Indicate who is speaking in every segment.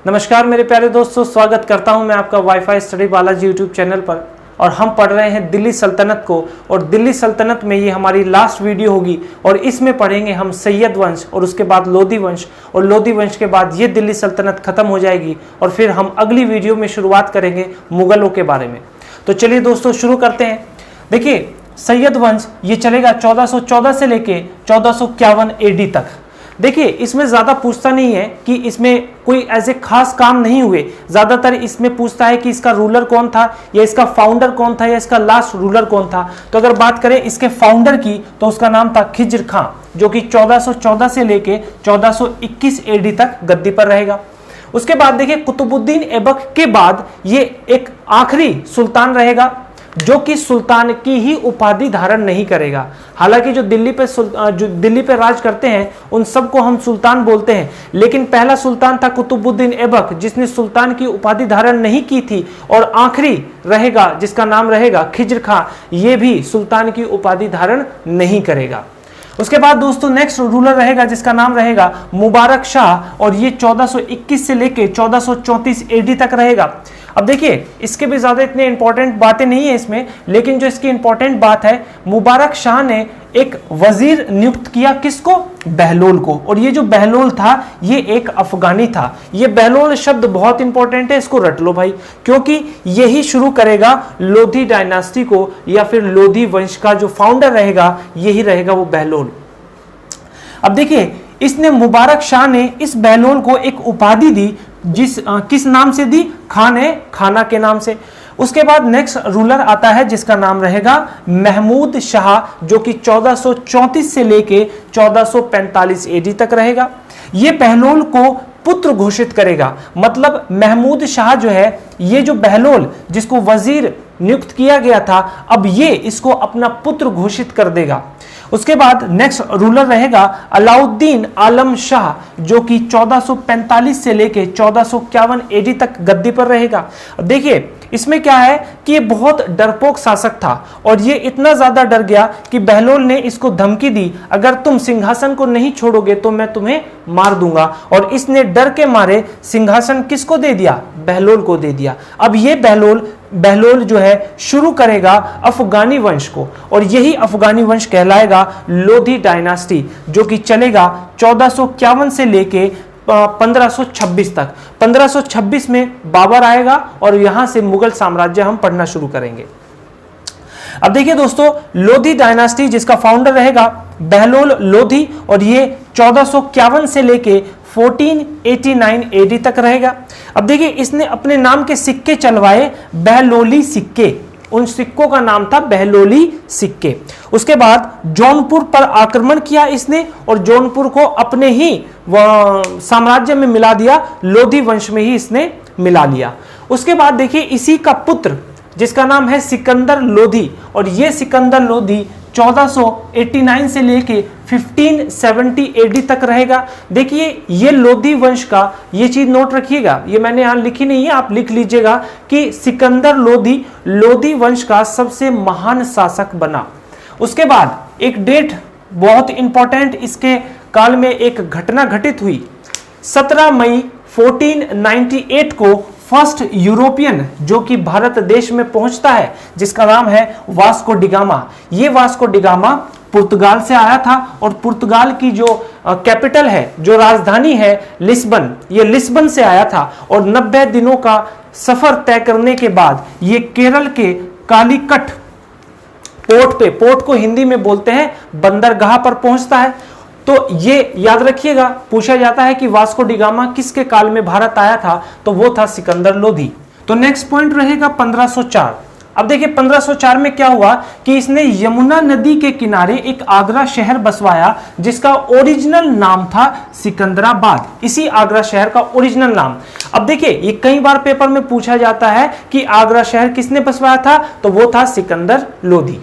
Speaker 1: नमस्कार मेरे प्यारे दोस्तों, स्वागत करता हूं मैं आपका wifi study Balaji YouTube channel पर। और हम पढ़ रहे हैं दिल्ली सल्तनत को, और दिल्ली सल्तनत में ये हमारी लास्ट वीडियो होगी। और इसमें पढ़ेंगे हम सैयद वंश और उसके बाद लोधी वंश, और लोधी वंश के बाद ये दिल्ली सल्तनत खत्म हो जाएगी। और फिर हम अगली वीडियो में शुरुआत करेंगे मुगलों के बारे में। तो चलिए दोस्तों शुरू करते हैं। देखिए, सैयद वंश ये चलेगा 1414 से लेके 1451 AD तक। देखिए, इसमें ज़्यादा पूछता नहीं है कि इसमें कोई ऐसे खास काम नहीं हुए। ज़्यादातर इसमें पूछता है कि इसका रूलर कौन था, या इसका फाउंडर कौन था, या इसका लास्ट रूलर कौन था। तो अगर बात करें इसके फाउंडर की, तो उसका नाम था खिज्र खां, जो कि 1414 से लेके 1421 AD तक गद्दी पर रहेगा। उसके बाद देखिए, कुतुबुद्दीन ऐबक के बाद ये एक आखिरी सुल्तान रहेगा जो कि सुल्तान की ही उपाधि धारण नहीं करेगा। हालांकि जो दिल्ली पे राज करते हैं उन सबको हम सुल्तान बोलते हैं, लेकिन पहला सुल्तान था कुतुबुद्दीन ऐबक जिसने सुल्तान की उपाधि धारण नहीं की थी। और आखिरी रहेगा जिसका नाम रहेगा खिज्र खां, ये भी सुल्तान की उपाधि धारण नहीं करेगा। उसके बाद दोस्तों नेक्स्ट रूलर रहेगा जिसका नाम रहेगा मुबारक शाह, और ये 1421 से लेके 1434 AD तक रहेगा। अब देखिए, इसके भी ज़्यादा इतने इंपॉर्टेंट बातें नहीं है इसमें, लेकिन जो इसकी इंपॉर्टेंट बात है, मुबारक शाह ने एक वजीर नियुक्त किया, किसको? बहलोल को। और ये जो बहलोल था ये एक अफगानी था। ये बहलोल शब्द बहुत इंपॉर्टेंट है, इसको रट लो भाई, क्योंकि यही शुरू करेगा लोधी डायनास्टी को, या फिर लोधी वंश का जो फाउंडर रहेगा यही रहेगा वो बहलोल। अब देखिए, इसने मुबारक शाह ने इस बहलोल को एक उपाधि दी, किस नाम से दी? खाना के नाम से। उसके बाद नेक्स्ट रूलर आता है जिसका नाम रहेगा महमूद शाह, जो कि 1434 से लेके 1445 AD तक रहेगा। ये बहलोल को पुत्र घोषित करेगा। मतलब महमूद शाह जो है, ये जो बहलोल जिसको वजीर नियुक्त किया गया था, अब ये इसको अपना पुत्र घोषित कर देगा। उसके बाद नेक्स्ट रूलर रहेगा अलाउद्दीन आलम शाह, जो कि 1445 से लेके 1451 AD तक गद्दी पर रहेगा। अब देखिए, इसमें क्या है कि ये बहुत डरपोक शासक था, और ये इतना ज्यादा डर गया कि बहलोल ने इसको धमकी दी, अगर तुम सिंहासन को नहीं छोड़ोगे तो मैं तुम्हें मार दूंगा। और इसने डर के मारे सिंहासन किसको दे दिया? बहलोल को दे दिया। अब ये बहलोल जो है शुरू करेगा अफगानी वंश को, और यही अफगानी वंश कहलाएगा लोधी डायनास्टी, जो कि चलेगा 1451 से लेके 1526 तक। 1526 में बाबर आएगा, और यहां से मुगल साम्राज्य हम पढ़ना शुरू करेंगे। अब देखिए दोस्तों, लोधी डायनास्टी जिसका फाउंडर रहेगा बहलोल लोधी, और ये 1451 से लेके 1489 AD तक रहेगा। अब देखिए, इसने अपने नाम के सिक्के चलवाए, बहलोली सिक्के। उन सिक्कों का नाम था बहलोली सिक्के। उसके बाद जौनपुर पर आक्रमण किया इसने, और जौनपुर को अपने ही साम्राज्य में मिला दिया, लोधी वंश में ही इसने मिला लिया। उसके बाद देखिए, इसी का पुत्र जिसका नाम है सिकंदर लोधी, और ये सिकंदर लोधी 1489 से लेके 1570 AD तक रहेगा। देखिए, ये लोधी वंश का ये चीज नोट रखिएगा, ये मैंने यहां लिखी नहीं है, आप लिख लीजिएगा कि सिकंदर लोधी लोधी वंश का सबसे महान शासक बना। उसके बाद एक डेट बहुत इंपॉर्टेंट, इसके काल में एक घटना घटित हुई। 17 मई 1498 को फर्स्ट यूरोपियन जो कि भारत देश में पहुंचता है, जिसका नाम है वास्को डिगामा। ये वास्को डिगामा पुर्तगाल से आया था, और पुर्तगाल की जो कैपिटल है, जो राजधानी है लिस्बन, ये लिस्बन से आया था। और 90 दिनों का सफर तय करने के बाद ये केरल के कालीकट पोर्ट को हिंदी में बोलते हैं बंदरगाह पर पहुंचता है। तो ये याद रखिएगा, पूछा जाता है कि वास्को डिगामा किसके काल में भारत आया था, तो वो था सिकंदर लोधी। तो नेक्स्ट पॉइंट रहेगा 1504। अब देखिए, 1504 में क्या हुआ कि इसने यमुना नदी के किनारे एक आगरा शहर बसवाया, जिसका ओरिजिनल नाम था सिकंदराबाद। इसी आगरा शहर का ओरिजिनल नाम। अब देखिए, ये कई बार पेपर में पूछा जाता है कि आगरा शहर किसने बसवाया था, तो वो था सिकंदर लोधी।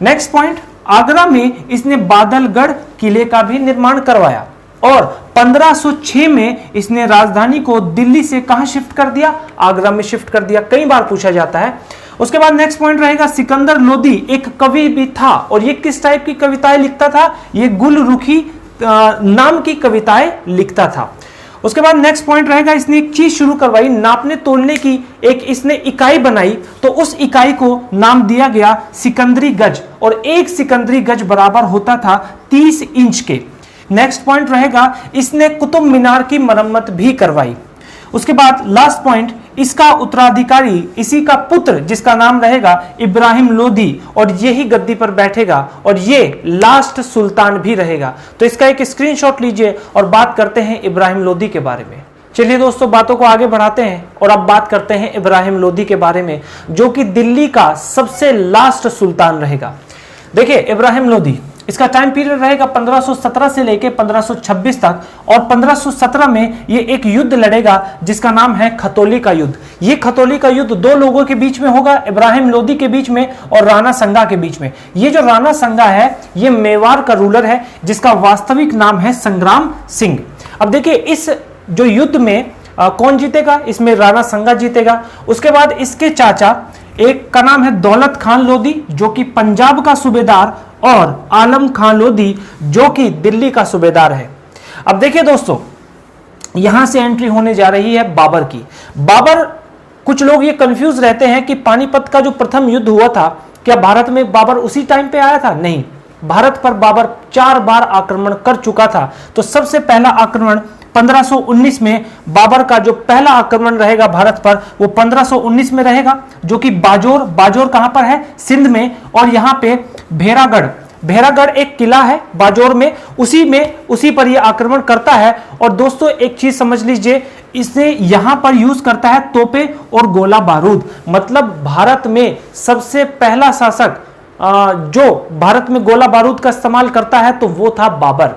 Speaker 1: नेक्स्ट पॉइंट, आगरा में इसने बादलगढ़ किले का भी निर्माण करवाया, और 1506 में इसने राजधानी को दिल्ली से कहां शिफ्ट कर दिया? आगरा में शिफ्ट कर दिया। कई बार पूछा जाता है। उसके बाद नेक्स्ट पॉइंट रहेगा, सिकंदर लोधी एक कवि भी था, और ये किस टाइप की कविताएं लिखता था? ये गुलरुखी नाम की कविताएं लिखता था। उसके बाद नेक्स्ट पॉइंट रहेगा, इसने एक चीज शुरू करवाई, नापने तोलने की एक इसने इकाई बनाई, तो उस इकाई को नाम दिया गया सिकंदरी गज, और एक सिकंदरी गज बराबर होता था 30 इंच के। नेक्स्ट पॉइंट रहेगा, इसने कुतुब मीनार की मरम्मत भी करवाई। उसके बाद लास्ट पॉइंट, इसका उत्तराधिकारी इसी का पुत्र जिसका नाम रहेगा इब्राहिम लोदी, और यही गद्दी पर बैठेगा और ये लास्ट सुल्तान भी रहेगा। तो इसका एक स्क्रीनशॉट लीजिए और बात करते हैं इब्राहिम लोदी के बारे में। चलिए दोस्तों, बातों को आगे बढ़ाते हैं और अब बात करते हैं इब्राहिम लोदी के बारे में, जो कि दिल्ली का सबसे लास्ट सुल्तान रहेगा। देखिए इब्राहिम लोदी, इसका टाइम पीरियड रहेगा 1517 से लेकर 1526 तक, और 1517 में ये एक युद्ध लड़ेगा जिसका नाम है खतौली का युद्ध। ये खतौली का युद्ध दो लोगों के बीच में होगा, इब्राहिम लोदी के बीच में और राणा संगा के बीच में। ये जो राणा संगा है ये मेवाड़ का रूलर है जिसका वास्तविक नाम है संग्राम सिंह। अब देखिए इस जो युद्ध में कौन जीतेगा, इसमें राणा संगा जीतेगा। उसके बाद इसके चाचा एक का नाम है दौलत खान लोदी जो कि पंजाब का सूबेदार, और आलम खान लोदी जो कि दिल्ली का सूबेदार है। अब देखिए दोस्तों, यहां से एंट्री होने जा रही है बाबर की। बाबर, कुछ लोग ये कंफ्यूज रहते हैं कि पानीपत का जो प्रथम युद्ध हुआ था, क्या भारत में बाबर उसी टाइम पे आया था? नहीं, भारत पर बाबर 4 बार आक्रमण कर चुका था। तो सबसे पहला आक्रमण 1519 में, बाबर का जो पहला आक्रमण रहेगा भारत पर वो 1519 में रहेगा, जो कि बाजोर कहां पर है? सिंध में। और यहां पे भेरागढ़ एक किला है बाजोर में, उसी पर यह आक्रमण करता है। और दोस्तों एक चीज समझ लीजिए, इसने यहां पर यूज करता है तोपे और गोला बारूद। मतलब भारत में सबसे पहला शासक जो भारत में गोला बारूद का इस्तेमाल करता है तो वो था बाबर।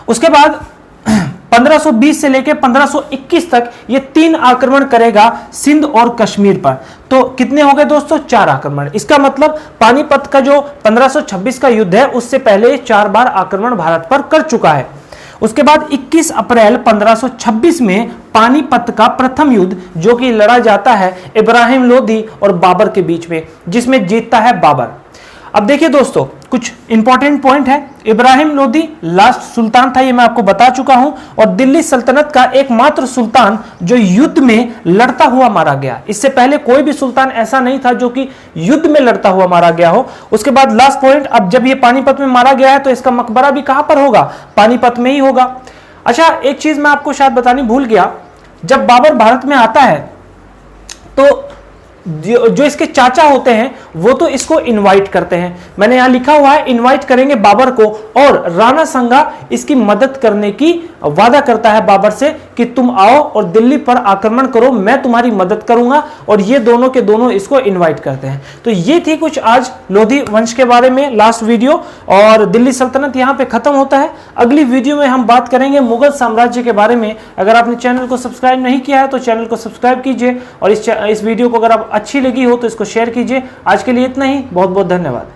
Speaker 1: उसके बाद 1520 से लेकर 1521 तक ये 3 आक्रमण करेगा सिंध और कश्मीर पर। तो कितने हो गए दोस्तों? 4 आक्रमण। इसका मतलब पानीपत का जो 1526 का युद्ध है उससे पहले 4 बार आक्रमण भारत पर कर चुका है। उसके बाद 21 अप्रैल 1526 में पानीपत का प्रथम युद्ध जो कि लड़ा जाता है इब्राहिम लोदी और बाबर के बीच में, जिसमें जीतता है बाबर। अब देखिए दोस्तों, कुछ इंपॉर्टेंट पॉइंट है। इब्राहिम लोदी लास्ट सुल्तान था, ये मैं आपको बता चुका हूं, और दिल्ली सल्तनत का एकमात्र सुल्तान जो युद्ध में लड़ता हुआ मारा गया। इससे पहले कोई भी सुल्तान ऐसा नहीं था जो कि युद्ध में लड़ता हुआ मारा गया हो। उसके बाद लास्ट पॉइंट, अब जब ये पानीपत में मारा गया है तो इसका मकबरा भी कहां पर होगा? पानीपत में ही होगा। अच्छा, एक चीज मैं आपको शायद बतानी भूल गया, जब बाबर भारत में आता है तो जो इसके चाचा होते हैं वो तो इसको इनवाइट करते हैं। मैंने यहां लिखा हुआ है इनवाइट करेंगे बाबर को, और राणा संगा इसकी मदद करने की वादा करता है बाबर से कि तुम आओ और दिल्ली पर आक्रमण करो, मैं तुम्हारी मदद करूंगा। और ये दोनों के दोनों इसको इनवाइट करते हैं। तो ये थी कुछ आज लोधी वंश के बारे में लास्ट वीडियो, और दिल्ली सल्तनत यहां पे खत्म होता है। अगली वीडियो में हम बात करेंगे मुगल साम्राज्य के बारे में। अगर आपने चैनल को सब्सक्राइब नहीं किया है तो चैनल को सब्सक्राइब कीजिए, और इस वीडियो को अगर आप अच्छी लगी हो तो इसको शेयर कीजिए। आज के लिए इतना ही, बहुत बहुत धन्यवाद।